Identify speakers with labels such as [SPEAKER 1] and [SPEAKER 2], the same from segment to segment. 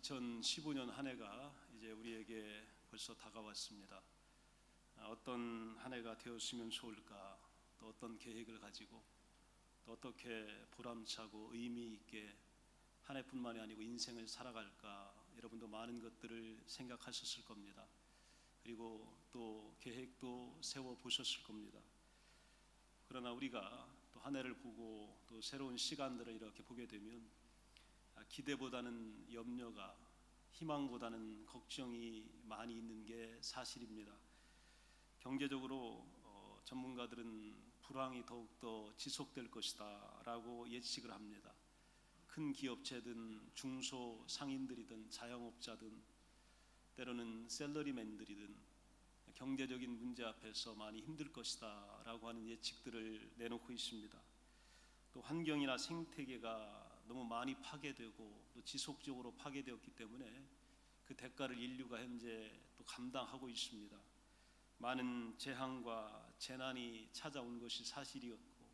[SPEAKER 1] 2015년 한 해가 이제 우리에게 벌써 다가왔습니다. 어떤 한 해가 되었으면 좋을까, 또 어떤 계획을 가지고 또 어떻게 보람차고 의미 있게 한 해뿐만이 아니고 인생을 살아갈까, 여러분도 많은 것들을 생각하셨을 겁니다. 그리고 또 계획도 세워보셨을 겁니다. 그러나 우리가 또 한 해를 보고 또 새로운 시간들을 이렇게 보게 되면 기대보다는 염려가, 희망보다는 걱정이 많이 있는 게 사실입니다. 경제적으로 전문가들은 불황이 더욱더 지속될 것이다 라고 예측을 합니다. 큰 기업체든 중소 상인들이든 자영업자든 때로는 샐러리맨들이든 경제적인 문제 앞에서 많이 힘들 것이다 라고 하는 예측들을 내놓고 있습니다. 또 환경이나 생태계가 너무 많이 파괴되고 또 지속적으로 파괴되었기 때문에 그 대가를 인류가 현재 또 감당하고 있습니다. 많은 재앙과 재난이 찾아온 것이 사실이었고,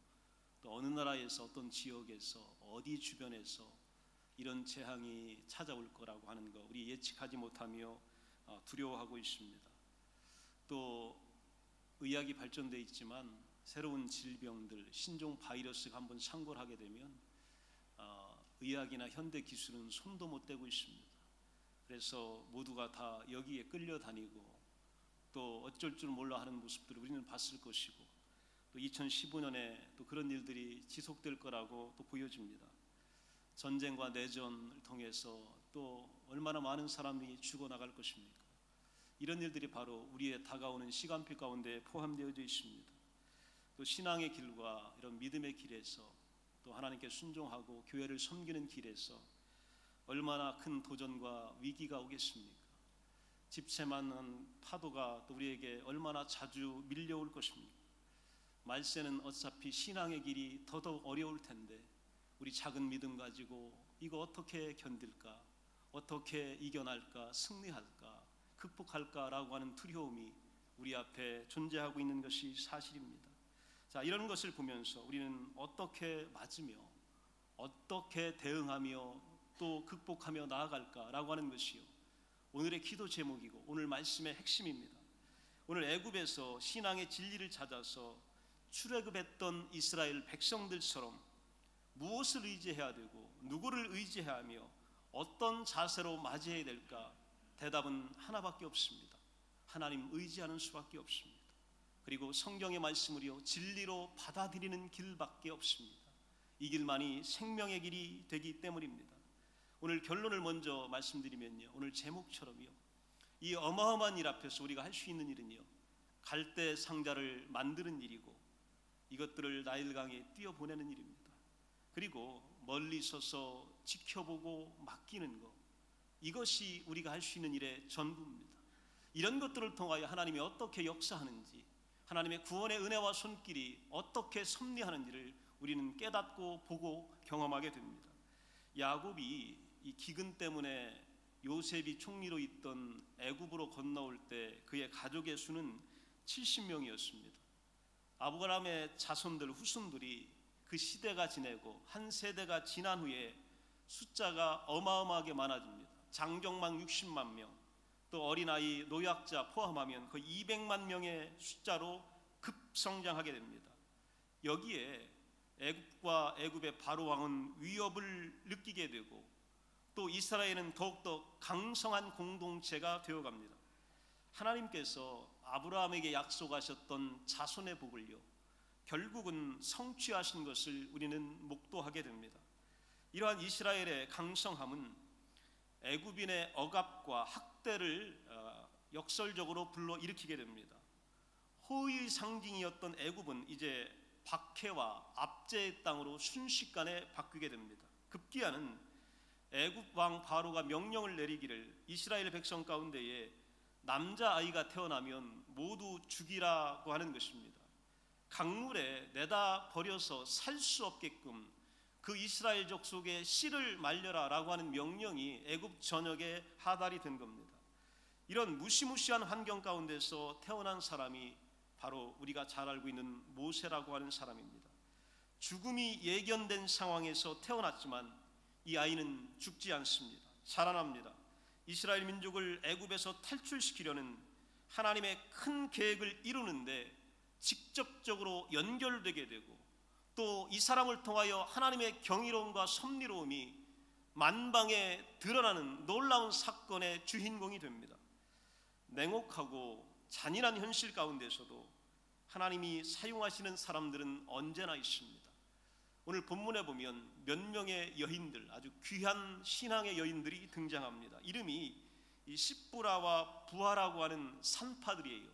[SPEAKER 1] 또 어느 나라에서 어떤 지역에서 어디 주변에서 이런 재앙이 찾아올 거라고 하는 거 우리 예측하지 못하며 두려워하고 있습니다. 또 의학이 발전되어 있지만 새로운 질병들, 신종 바이러스가 한번 창궐 하게 되면 의학이나 현대 기술은 손도 못 대고 있습니다. 그래서 모두가 다 여기에 끌려다니고 또 어쩔 줄 몰라 하는 모습들을 우리는 봤을 것이고, 또 2015년에 또 그런 일들이 지속될 거라고 또 보여집니다. 전쟁과 내전을 통해서 또 얼마나 많은 사람이 죽어나갈 것입니까? 이런 일들이 바로 우리의 다가오는 시간표 가운데 포함되어 있습니다. 또 신앙의 길과 이런 믿음의 길에서 또 하나님께 순종하고 교회를 섬기는 길에서 얼마나 큰 도전과 위기가 오겠습니까? 집채만한 파도가 또 우리에게 얼마나 자주 밀려올 것입니까? 말세는 어차피 신앙의 길이 더더욱 어려울 텐데 우리 작은 믿음 가지고 이거 어떻게 견딜까? 어떻게 이겨날까? 승리할까? 극복할까라고 하는 두려움이 우리 앞에 존재하고 있는 것이 사실입니다. 자, 이런 것을 보면서 우리는 어떻게 맞으며 어떻게 대응하며 또 극복하며 나아갈까라고 하는 것이요, 오늘의 기도 제목이고 오늘 말씀의 핵심입니다. 오늘 애굽에서 신앙의 진리를 찾아서 출애굽했던 이스라엘 백성들처럼 무엇을 의지해야 되고 누구를 의지해야 하며 어떤 자세로 맞이해야 될까? 대답은 하나밖에 없습니다. 하나님 의지하는 수밖에 없습니다. 그리고 성경의 말씀을요 진리로 받아들이는 길밖에 없습니다. 이 길만이 생명의 길이 되기 때문입니다. 오늘 결론을 먼저 말씀드리면요, 오늘 제목처럼요, 이 어마어마한 일 앞에서 우리가 할 수 있는 일은요, 갈대 상자를 만드는 일이고 이것들을 나일강에 띄어보내는 일입니다. 그리고 멀리 서서 지켜보고 맡기는 것, 이것이 우리가 할 수 있는 일의 전부입니다. 이런 것들을 통하여 하나님이 어떻게 역사하는지, 하나님의 구원의 은혜와 손길이 어떻게 섭리하는지를 우리는 깨닫고 보고 경험하게 됩니다. 야곱이 이 기근 때문에 요셉이 총리로 있던 애굽으로 건너올 때 그의 가족의 수는 70명이었습니다. 아브라함의 자손들, 후손들이 그 시대가 지내고 한 세대가 지난 후에 숫자가 어마어마하게 많아집니다. 장정만 60만 명, 또 어린아이, 노약자 포함하면 거의 200만 명의 숫자로 급성장하게 됩니다. 여기에 애굽과 애굽의 바로 왕은 위협을 느끼게 되고 또 이스라엘은 더욱더 강성한 공동체가 되어갑니다. 하나님께서 아브라함에게 약속하셨던 자손의 복을요 결국은 성취하신 것을 우리는 목도하게 됩니다. 이러한 이스라엘의 강성함은 애굽인의 억압과 학대를 역설적으로 불러일으키게 됩니다. 호의의 상징이었던 애굽은 이제 박해와 압제의 땅으로 순식간에 바뀌게 됩니다. 급기야는 애굽 왕 바로가 명령을 내리기를 이스라엘 백성 가운데에 남자아이가 태어나면 모두 죽이라고 하는 것입니다. 강물에 내다 버려서 살 수 없게끔 그 이스라엘 족속의 씨를 말려라 라고 하는 명령이 애굽 전역에 하달이 된 겁니다. 이런 무시무시한 환경 가운데서 태어난 사람이 바로 우리가 잘 알고 있는 모세라고 하는 사람입니다. 죽음이 예견된 상황에서 태어났지만 이 아이는 죽지 않습니다. 살아납니다. 이스라엘 민족을 애굽에서 탈출시키려는 하나님의 큰 계획을 이루는데 직접적으로 연결되게 되고, 또 이 사람을 통하여 하나님의 경이로움과 섭리로움이 만방에 드러나는 놀라운 사건의 주인공이 됩니다. 냉혹하고 잔인한 현실 가운데서도 하나님이 사용하시는 사람들은 언제나 있습니다. 오늘 본문에 보면 몇 명의 여인들, 아주 귀한 신앙의 여인들이 등장합니다. 이름이 이 시브라와 부하라고 하는 산파들이에요.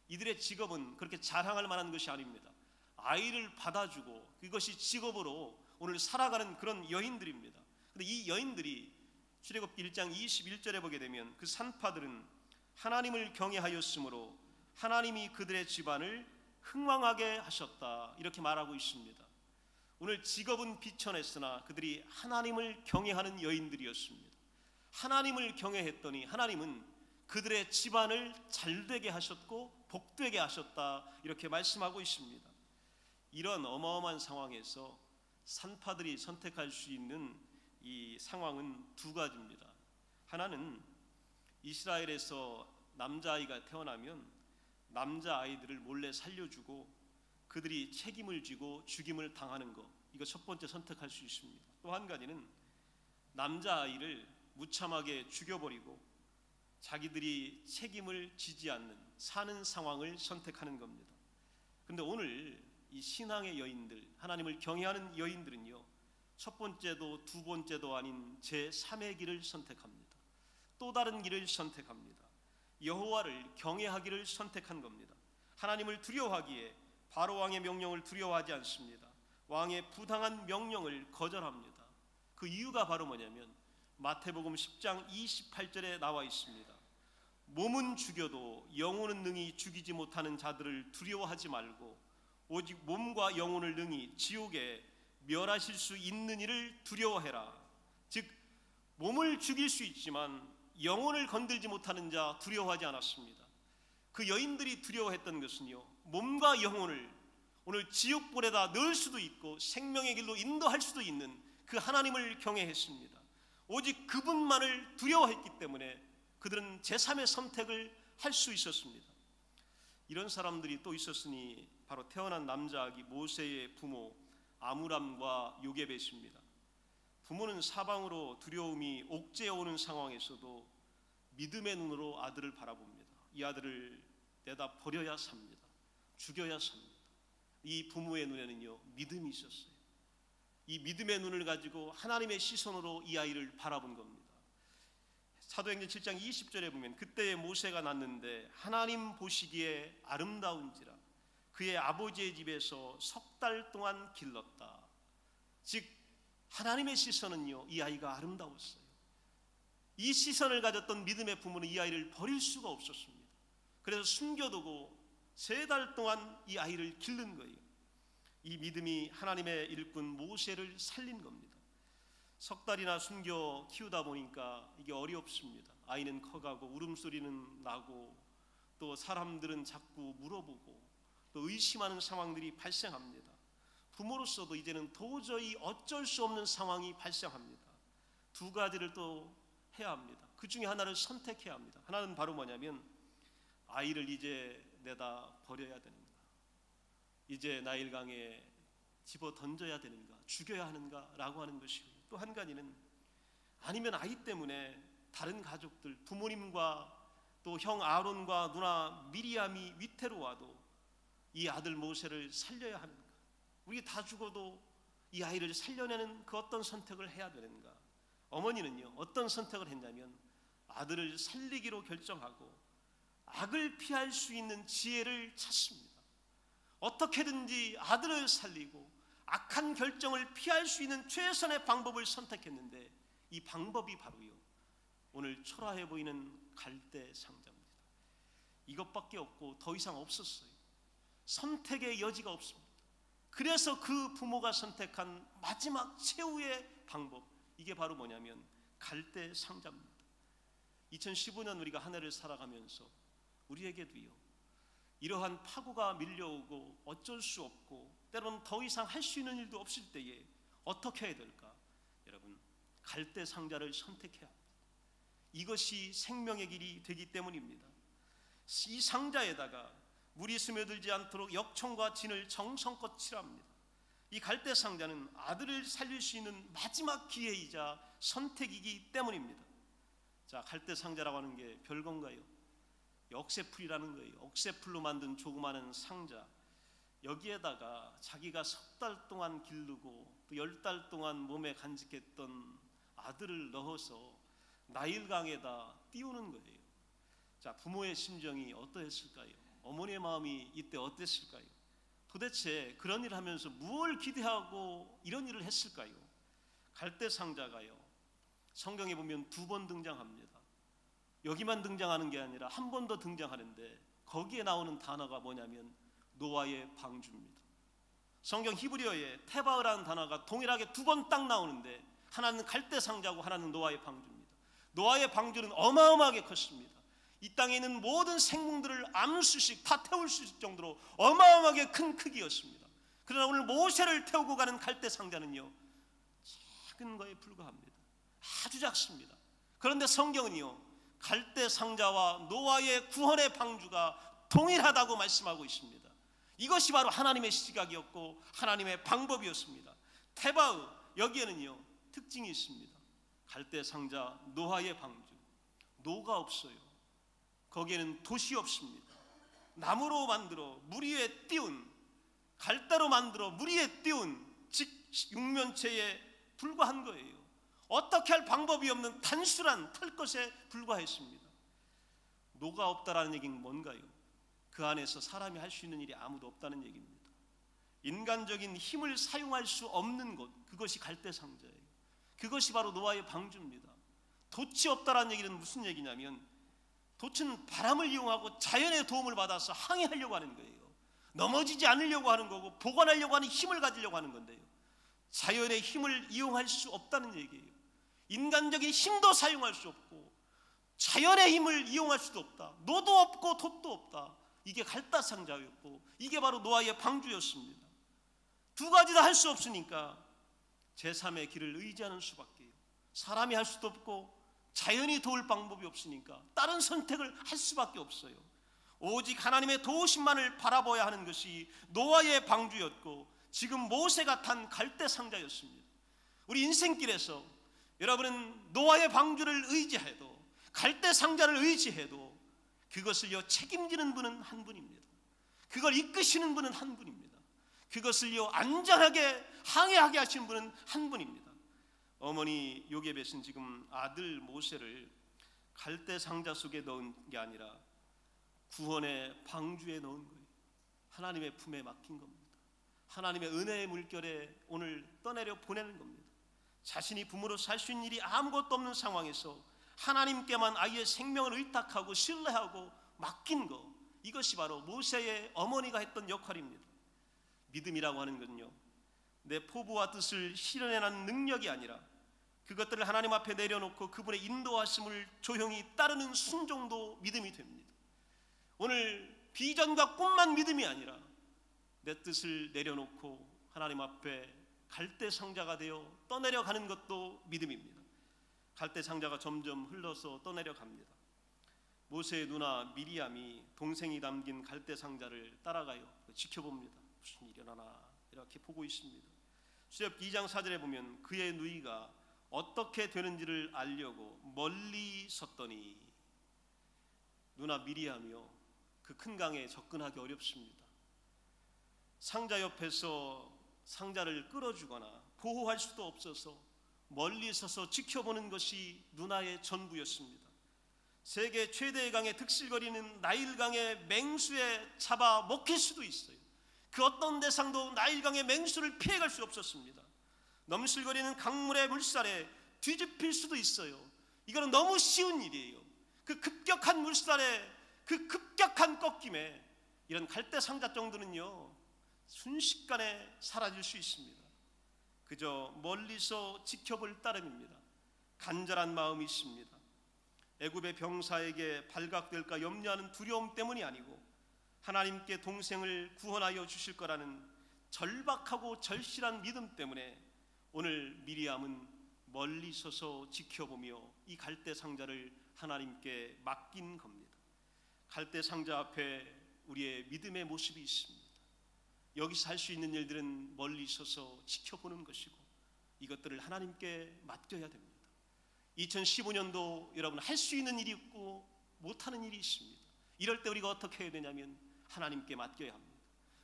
[SPEAKER 1] 이들의 직업은 그렇게 자랑할 만한 것이 아닙니다. 아이를 받아주고 그것이 직업으로 오늘 살아가는 그런 여인들입니다. 그런데 이 여인들이 출애굽기 1장 21절에 보게 되면 그 산파들은 하나님을 경외하였으므로 하나님이 그들의 집안을 흥왕하게 하셨다, 이렇게 말하고 있습니다. 오늘 직업은 비천했으나 그들이 하나님을 경외하는 여인들이었습니다. 하나님을 경외했더니 하나님은 그들의 집안을 잘되게 하셨고 복되게 하셨다, 이렇게 말씀하고 있습니다. 이런 어마어마한 상황에서 산파들이 선택할 수 있는 이 상황은 두 가지입니다. 하나는 이스라엘에서 남자아이가 태어나면 남자아이들을 몰래 살려주고 그들이 책임을 지고 죽임을 당하는 것, 이거 첫 번째 선택할 수 있습니다. 또 한 가지는 남자아이를 무참하게 죽여버리고 자기들이 책임을 지지 않는 사는 상황을 선택하는 겁니다. 그런데 오늘 이 신앙의 여인들, 하나님을 경외하는 여인들은요, 첫 번째도 두 번째도 아닌 제3의 길을 선택합니다. 또 다른 길을 선택합니다. 여호와를 경외하기를 선택한 겁니다. 하나님을 두려워하기에 바로왕의 명령을 두려워하지 않습니다. 왕의 부당한 명령을 거절합니다. 그 이유가 바로 뭐냐면 마태복음 10장 28절에 나와 있습니다. 몸은 죽여도 영혼은 능히 죽이지 못하는 자들을 두려워하지 말고 오직 몸과 영혼을 능히 지옥에 멸하실 수 있는 이를 두려워해라. 즉 몸을 죽일 수 있지만 영혼을 건들지 못하는 자 두려워하지 않았습니다. 그 여인들이 두려워했던 것은요, 몸과 영혼을 오늘 지옥불에다 넣을 수도 있고 생명의 길로 인도할 수도 있는 그 하나님을 경외했습니다. 오직 그분만을 두려워했기 때문에 그들은 제3의 선택을 할 수 있었습니다. 이런 사람들이 또 있었으니 바로 태어난 남자아기 모세의 부모 아므람과 요게벳입니다. 부모는 사방으로 두려움이 옥죄어오는 상황에서도 믿음의 눈으로 아들을 바라봅니다. 이 아들을 내다 버려야 삽니다. 죽여야 삽니다. 이 부모의 눈에는요, 믿음이 있었어요. 이 믿음의 눈을 가지고 하나님의 시선으로 이 아이를 바라본 겁니다. 사도행전 7장 20절에 보면 그때에 모세가 낳는데 하나님 보시기에 아름다운지라 그의 아버지의 집에서 석 달 동안 길렀다. 즉 하나님의 시선은요, 이 아이가 아름다웠어요. 이 시선을 가졌던 믿음의 부모는 이 아이를 버릴 수가 없었습니다. 그래서 숨겨두고 3달 동안 이 아이를 기른 거예요. 이 믿음이 하나님의 일꾼 모세를 살린 겁니다. 석 달이나 숨겨 키우다 보니까 이게 어렵습니다. 아이는 커가고 울음소리는 나고 또 사람들은 자꾸 물어보고 또 의심하는 상황들이 발생합니다. 부모로서도 이제는 도저히 어쩔 수 없는 상황이 발생합니다. 두 가지를 또 해야 합니다. 그 중에 하나를 선택해야 합니다. 하나는 바로 뭐냐면 아이를 이제 내다 버려야 되는가, 이제 나일강에 집어 던져야 되는가, 죽여야 하는가 라고 하는 것이고, 또 한 가지는 아니면 아이 때문에 다른 가족들, 부모님과 또 형 아론과 누나 미리암이 위태로워도 이 아들 모세를 살려야 하는가, 우리 다 죽어도 이 아이를 살려내는 그 어떤 선택을 해야 되는가. 어머니는요, 어떤 선택을 했냐면 아들을 살리기로 결정하고 악을 피할 수 있는 지혜를 찾습니다. 어떻게든지 아들을 살리고 악한 결정을 피할 수 있는 최선의 방법을 선택했는데 이 방법이 바로요, 오늘 초라해 보이는 갈대 상자입니다. 이것밖에 없고 더 이상 없었어요. 선택의 여지가 없습니다. 그래서 그 부모가 선택한 마지막 최후의 방법, 이게 바로 뭐냐면 갈대 상자입니다. 2015년 우리가 한 해를 살아가면서 우리에게도요, 이러한 파고가 밀려오고 어쩔 수 없고 때로는 더 이상 할 수 있는 일도 없을 때에 어떻게 해야 될까? 여러분, 갈대 상자를 선택해야 합니다. 이것이 생명의 길이 되기 때문입니다. 이 상자에다가 물이 스며들지 않도록 역청과 진을 정성껏 칠합니다. 이 갈대 상자는 아들을 살릴 수 있는 마지막 기회이자 선택이기 때문입니다. 자, 갈대 상자라고 하는 게 별건가요? 억새풀이라는 거예요. 억새풀로 만든 조그마한 상자, 여기에다가 자기가 석 달 동안 기르고 또 10달 동안 몸에 간직했던 아들을 넣어서 나일강에다 띄우는 거예요. 자, 부모의 심정이 어떠했을까요? 어머니의 마음이 이때 어땠을까요? 도대체 그런 일을 하면서 무엇을 기대하고 이런 일을 했을까요? 갈대 상자가요, 성경에 보면 2번 등장합니다. 여기만 등장하는 게 아니라 한 번 더 등장하는데 거기에 나오는 단어가 뭐냐면 노아의 방주입니다. 성경 히브리어에 테바흐라는 단어가 동일하게 2번 딱 나오는데 하나는 갈대 상자고 하나는 노아의 방주입니다. 노아의 방주는 어마어마하게 컸습니다. 이 땅에 있는 모든 생물들을 암수씩 다 태울 수 있을 정도로 어마어마하게 큰 크기였습니다. 그러나 오늘 모세를 태우고 가는 갈대 상자는요, 작은 거에 불과합니다. 아주 작습니다. 그런데 성경은요, 갈대 상자와 노아의 구원의 방주가 동일하다고 말씀하고 있습니다. 이것이 바로 하나님의 시각이었고 하나님의 방법이었습니다. 테바흐, 여기에는요 특징이 있습니다. 갈대 상자, 노아의 방주, 노가 없어요. 거기에는 돛이 없습니다. 나무로 만들어 물 위에 띄운, 갈대로 만들어 물 위에 띄운 즉 육면체에 불과한 거예요. 어떻게 할 방법이 없는 단순한 탈 것에 불과했습니다. 노가 없다라는 얘기는 뭔가요? 그 안에서 사람이 할 수 있는 일이 아무도 없다는 얘기입니다. 인간적인 힘을 사용할 수 없는 것, 그것이 갈대 상자예요. 그것이 바로 노아의 방주입니다. 돛이 없다라는 얘기는 무슨 얘기냐면, 돛은 바람을 이용하고 자연의 도움을 받아서 항해하려고 하는 거예요. 넘어지지 않으려고 하는 거고 보관하려고 하는 힘을 가지려고 하는 건데요, 자연의 힘을 이용할 수 없다는 얘기예요. 인간적인 힘도 사용할 수 없고 자연의 힘을 이용할 수도 없다. 노도 없고 돛도 없다. 이게 갈대 상자였고 이게 바로 노아의 방주였습니다. 2가지 다 할 수 없으니까 제3의 길을 의지하는 수밖에요. 사람이 할 수도 없고 자연이 도울 방법이 없으니까 다른 선택을 할 수밖에 없어요. 오직 하나님의 도우심만을 바라봐야 하는 것이 노아의 방주였고 지금 모세가 탄 갈대 상자였습니다. 우리 인생길에서 여러분은 노아의 방주를 의지해도 갈대 상자를 의지해도 그것을요 책임지는 분은 한 분입니다. 그걸 이끄시는 분은 한 분입니다. 그것을요 안전하게 항해하게 하시는 분은 한 분입니다. 어머니 요게벳은 지금 아들 모세를 갈대 상자 속에 넣은 게 아니라 구원의 방주에 넣은 거예요. 하나님의 품에 맡긴 겁니다. 하나님의 은혜의 물결에 오늘 떠내려 보내는 겁니다. 자신이 부모로 살 수 있는 일이 아무것도 없는 상황에서 하나님께만 아이의 생명을 의탁하고 신뢰하고 맡긴 것, 이것이 바로 모세의 어머니가 했던 역할입니다. 믿음이라고 하는 것은요, 내 포부와 뜻을 실현해내는 능력이 아니라 그것들을 하나님 앞에 내려놓고 그분의 인도하심을 조용히 따르는 순종도 믿음이 됩니다. 오늘 비전과 꿈만 믿음이 아니라 내 뜻을 내려놓고 하나님 앞에 갈대 상자가 되어 떠내려가는 것도 믿음입니다. 갈대 상자가 점점 흘러서 떠내려갑니다. 모세의 누나 미리암이 동생이 담긴 갈대 상자를 따라가요. 지켜봅니다. 무슨 일이 일어나나 이렇게 보고 있습니다. 출애굽기 2장 4절에 보면 그의 누이가 어떻게 되는지를 알려고 멀리 섰더니, 누나 미리암이요 그 큰 강에 접근하기 어렵습니다. 상자 옆에서 상자를 끌어주거나 보호할 수도 없어서 멀리 서서 지켜보는 것이 누나의 전부였습니다. 세계 최대의 강에 득실거리는 나일강의 맹수에 잡아 먹힐 수도 있어요. 그 어떤 대상도 나일강의 맹수를 피해갈 수 없었습니다. 넘실거리는 강물의 물살에 뒤집힐 수도 있어요. 이거는 너무 쉬운 일이에요. 그 급격한 물살에, 그 급격한 꺾임에 이런 갈대 상자 정도는요 순식간에 사라질 수 있습니다. 그저 멀리서 지켜볼 따름입니다. 간절한 마음이 있습니다. 애굽의 병사에게 발각될까 염려하는 두려움 때문이 아니고 하나님께 동생을 구원하여 주실 거라는 절박하고 절실한 믿음 때문에 오늘 미리암은 멀리 서서 지켜보며 이 갈대 상자를 하나님께 맡긴 겁니다. 갈대 상자 앞에 우리의 믿음의 모습이 있습니다. 여기서 할 수 있는 일들은 멀리 서서 지켜보는 것이고 이것들을 하나님께 맡겨야 됩니다. 2015년도 여러분 할 수 있는 일이 있고 못하는 일이 있습니다. 이럴 때 우리가 어떻게 해야 되냐면 하나님께 맡겨야 합니다.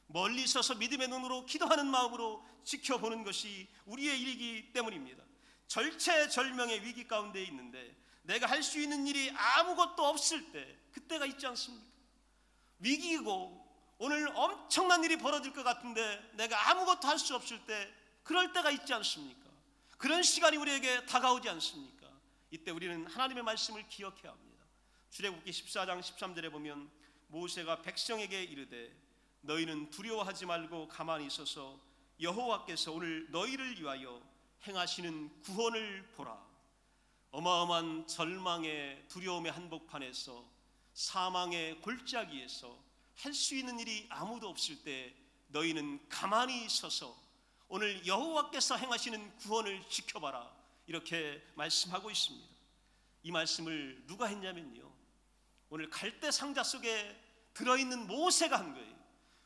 [SPEAKER 1] 멀리 서서 믿음의 눈으로 기도하는 마음으로 지켜보는 것이 우리의 일이기 때문입니다. 절체절명의 위기 가운데 있는데 내가 할 수 있는 일이 아무것도 없을 때 그때가 있지 않습니까? 위기이고 오늘 엄청난 일이 벌어질 것 같은데 내가 아무것도 할 수 없을 때 그럴 때가 있지 않습니까? 그런 시간이 우리에게 다가오지 않습니까? 이때 우리는 하나님의 말씀을 기억해야 합니다. 출애굽기 14장 13절에 보면 모세가 백성에게 이르되 너희는 두려워하지 말고 가만히 있어서 여호와께서 오늘 너희를 위하여 행하시는 구원을 보라. 어마어마한 절망의 두려움의 한복판에서 사망의 골짜기에서 할 수 있는 일이 아무도 없을 때 너희는 가만히 서서 오늘 여호와께서 행하시는 구원을 지켜봐라. 이렇게 말씀하고 있습니다. 이 말씀을 누가 했냐면요, 오늘 갈대 상자 속에 들어있는 모세가 한 거예요.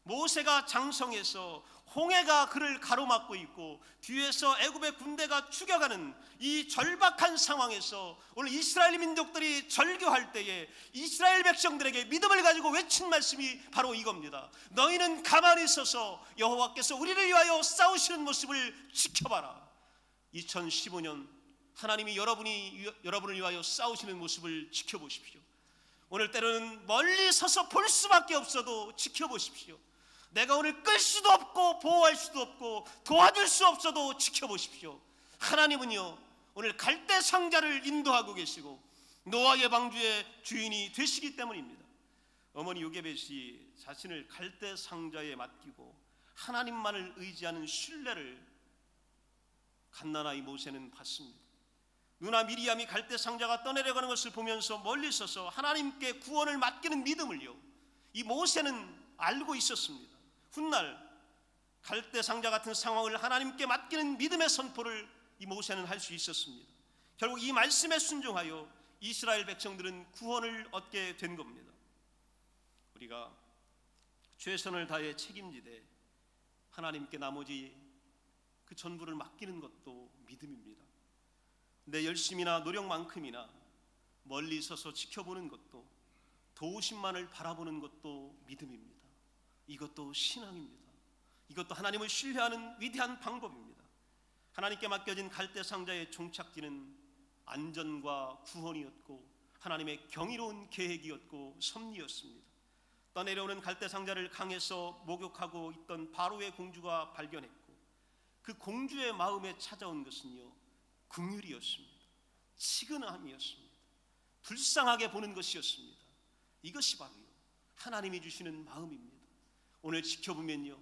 [SPEAKER 1] 모세가 장성해서 홍해가 그를 가로막고 있고 뒤에서 애굽의 군대가 죽여가는 이 절박한 상황에서 오늘 이스라엘 민족들이 절규할 때에 이스라엘 백성들에게 믿음을 가지고 외친 말씀이 바로 이겁니다. 너희는 가만히 서서 여호와께서 우리를 위하여 싸우시는 모습을 지켜봐라. 2015년 하나님이 여러분을 위하여 싸우시는 모습을 지켜보십시오. 오늘 때로는 멀리 서서 볼 수밖에 없어도 지켜보십시오. 내가 오늘 끌 수도 없고 보호할 수도 없고 도와줄 수 없어도 지켜보십시오. 하나님은요 오늘 갈대 상자를 인도하고 계시고 노아의 방주의 주인이 되시기 때문입니다. 어머니 요게벳이 자신을 갈대 상자에 맡기고 하나님만을 의지하는 신뢰를 갓난아이 모세는 받습니다. 누나 미리암이 갈대 상자가 떠내려가는 것을 보면서 멀리 서서 하나님께 구원을 맡기는 믿음을요 이 모세는 알고 있었습니다. 훗날 갈대 상자 같은 상황을 하나님께 맡기는 믿음의 선포를 이 모세는 할 수 있었습니다. 결국 이 말씀에 순종하여 이스라엘 백성들은 구원을 얻게 된 겁니다. 우리가 최선을 다해 책임지되 하나님께 나머지 그 전부를 맡기는 것도 믿음입니다. 내 열심이나 노력만큼이나 멀리 서서 지켜보는 것도 도우심만을 바라보는 것도 믿음입니다. 이것도 신앙입니다. 이것도 하나님을 신뢰하는 위대한 방법입니다. 하나님께 맡겨진 갈대 상자의 종착지는 안전과 구원이었고 하나님의 경이로운 계획이었고 섭리였습니다. 떠내려오는 갈대 상자를 강에서 목욕하고 있던 바로의 공주가 발견했고 그 공주의 마음에 찾아온 것은요 긍휼이었습니다. 치근함이었습니다. 불쌍하게 보는 것이었습니다. 이것이 바로요 하나님이 주시는 마음입니다. 오늘 지켜보면요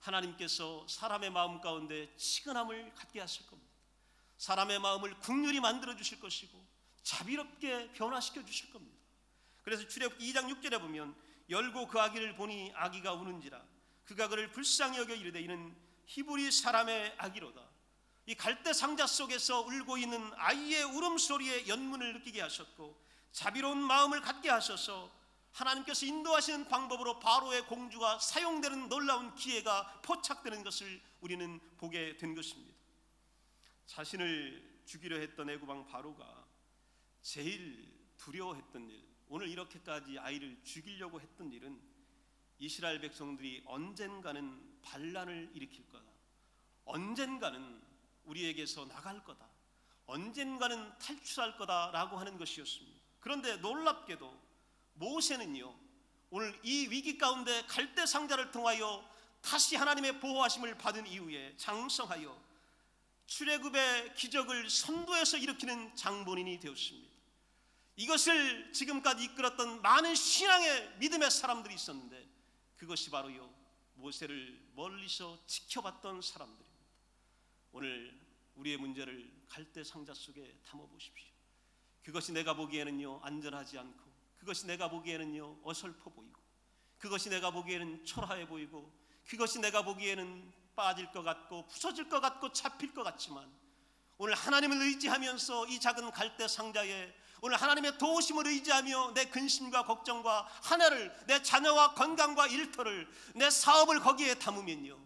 [SPEAKER 1] 하나님께서 사람의 마음 가운데 치근함을 갖게 하실 겁니다. 사람의 마음을 긍휼히 만들어 주실 것이고 자비롭게 변화시켜 주실 겁니다. 그래서 출애굽기 2장 6절에 보면 열고 그 아기를 보니 아기가 우는지라 그가 그를 불쌍히 여겨 이르되 이는 히브리 사람의 아기로다. 이 갈대 상자 속에서 울고 있는 아이의 울음소리에 연문을 느끼게 하셨고 자비로운 마음을 갖게 하셔서 하나님께서 인도하시는 방법으로 바로의 공주가 사용되는 놀라운 기회가 포착되는 것을 우리는 보게 된 것입니다. 자신을 죽이려 했던 애굽왕 바로가 제일 두려워했던 일, 오늘 이렇게까지 아이를 죽이려고 했던 일은 이스라엘 백성들이 언젠가는 반란을 일으킬 거다, 언젠가는 우리에게서 나갈 거다, 언젠가는 탈출할 거다라고 하는 것이었습니다. 그런데 놀랍게도 모세는요 오늘 이 위기 가운데 갈대 상자를 통하여 다시 하나님의 보호하심을 받은 이후에 장성하여 출애굽의 기적을 선도해서 일으키는 장본인이 되었습니다. 이것을 지금까지 이끌었던 많은 신앙의 믿음의 사람들이 있었는데 그것이 바로요 모세를 멀리서 지켜봤던 사람들입니다. 오늘 우리의 문제를 갈대 상자 속에 담아보십시오. 그것이 내가 보기에는요 안전하지 않고 그것이 내가 보기에는요 어설퍼 보이고 그것이 내가 보기에는 초라해 보이고 그것이 내가 보기에는 빠질 것 같고 부서질 것 같고 잡힐 것 같지만 오늘 하나님을 의지하면서 이 작은 갈대 상자에 오늘 하나님의 도우심을 의지하며 내 근심과 걱정과 하나를, 내 자녀와 건강과 일터를, 내 사업을 거기에 담으면요,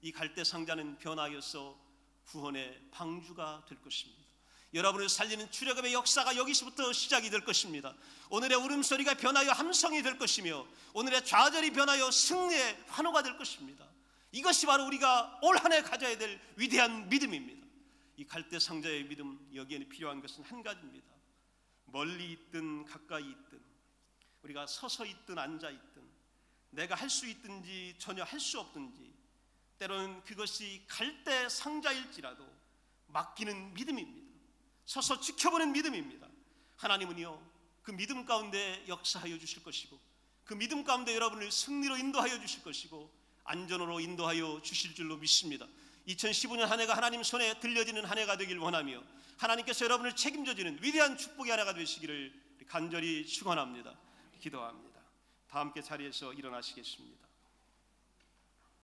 [SPEAKER 1] 이 갈대 상자는 변하여서 구원의 방주가 될 것입니다. 여러분을 살리는 출애굽의 역사가 여기서부터 시작이 될 것입니다. 오늘의 울음소리가 변하여 함성이 될 것이며 오늘의 좌절이 변하여 승리의 환호가 될 것입니다. 이것이 바로 우리가 올 한 해 가져야 될 위대한 믿음입니다. 이 갈대 상자의 믿음, 여기에는 필요한 것은 한 가지입니다. 멀리 있든 가까이 있든, 우리가 서서 있든 앉아 있든, 내가 할 수 있든지 전혀 할 수 없든지, 때로는 그것이 갈대 상자일지라도 맡기는 믿음입니다. 서서 지켜보는 믿음입니다. 하나님은요, 그 믿음 가운데 역사하여 주실 것이고, 그 믿음 가운데 여러분을 승리로 인도하여 주실 것이고, 안전으로 인도하여 주실 줄로 믿습니다. 2015년 한 해가 하나님 손에 들려지는 한 해가 되길 원하며, 하나님께서 여러분을 책임져 주는 위대한 축복의 한 해가 되시기를 간절히 축원합니다. 기도합니다. 다 함께 자리에서 일어나시겠습니다.